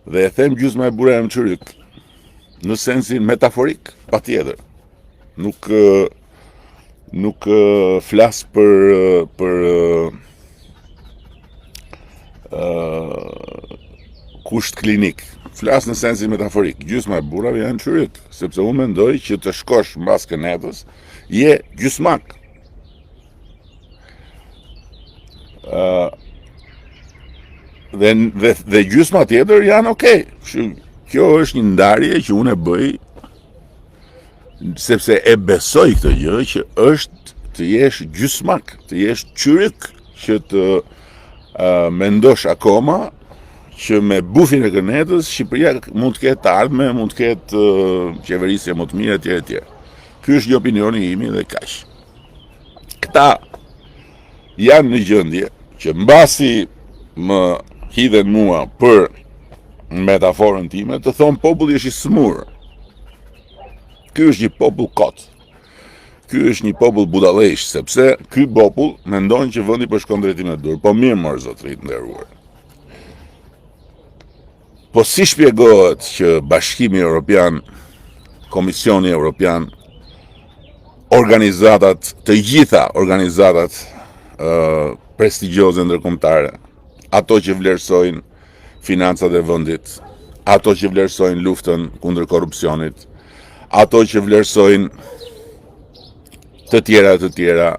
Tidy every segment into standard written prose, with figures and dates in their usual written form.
Dhe e them gjysma e bura jam çyryk, në sensin metaforik, patjetër. Nuk flas për kusht klinik. Flas në sensin metaforik. Gjysma e burrave janë çyryk, sepse unë mendoj që të shkosh mbas kënetës je gjysmak. Dhe gjysma tjetër janë okay. Kjo është një ndarje që unë e bëj sepse e besoj këtë gjë që është të jesh gjysmak, të jesh çyryk, që të mendosh akoma që me bufin e kënetës Shqipëria mund të ketë ardhme, mund të ketë qeverisje më të mirë etj. Ky është një opinioni imi dhe kaq. Këta janë në gjendje që mbasi më hidhen mua për metaforën time të thonë populli është i smur. Ky është një popull kot. Ky është një popull budallësh, sepse ky popull mendon që vendi po shkon drejtim në dur. Po mirë mor zotërit nderuar. Po si shpjegohet që Bashkimi Evropian, Komisioni Evropian, organizatat, të gjitha organizatat prestigjioze ndërkombëtare, ato që vlerësojnë financat e vendit, ato që vlerësojnë luftën kundër korrupsionit, ato që vlerësojnë të tjera,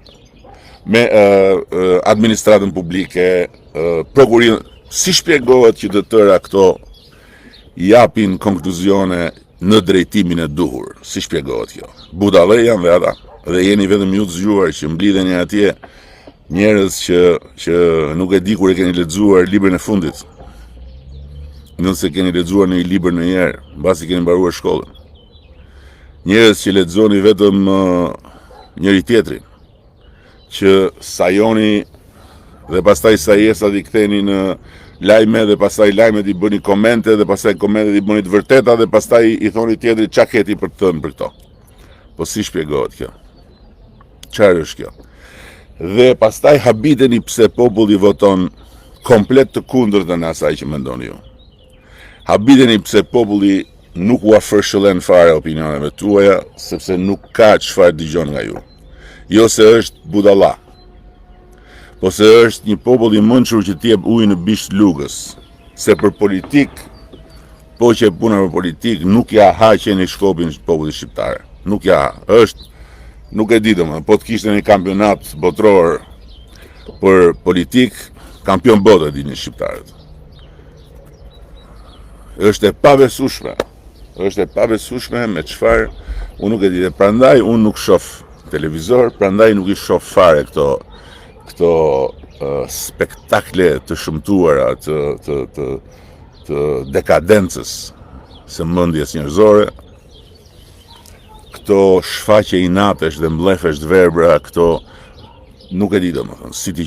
me administratën publike, prokurimin, si shpjegohet që të tëra këto japin konkluzione në drejtimin e duhur? Si shpjegohet kjo? Budallë janë dhe ata, dhe jeni vetëm ju të zgjuar që mblidheni atje njerëz që nuk e di kur e keni lexuar librin e fundit. Nëse keni lexuar në një libër ndonjëherë, mbasi keni mbaruar shkollën. Njerëz që lexoni vetëm njëri tjetrin, që sajoni dhe pastaj sajesat i ktheni në lajme dhe pastaj lajmet i bëni komente dhe pastaj komentet i bëni të vërteta dhe pastaj i thoni tjetrit çka keti për të thënë për këto. Po si shpjegohet kjo? Çfarë është kjo? Dhe pastaj habiteni pse populli voton komplet të kundërtën e asaj që mendoni ju. Habiteni pse populli nuk u afërshëllen fare opinioneve tuaja, sepse nuk ka çfarë dëgjon nga ju. Jo se është budalla, po se është një popull i mençur që t'jep ujë në bisht lugës, se për politik, po që e puna për politik, nuk ja ha qeni shkopin popullit shqiptare. Nuk ja ha. Nuk e di domethënë, po të kishte një kampionat botror për politik, kampion botë dini shqiptarët. Është e pabesueshme. Është e pabesueshme me çfarë unë nuk e di. Prandaj unë nuk shoh televizor, prandaj nuk i shoh fare këto spektakle të shëmtuara të dekadencës së mendjes njerëzore, këto shfaqje inatesh dhe mbllefesh të verbra, këto nuk e di domethënë si ti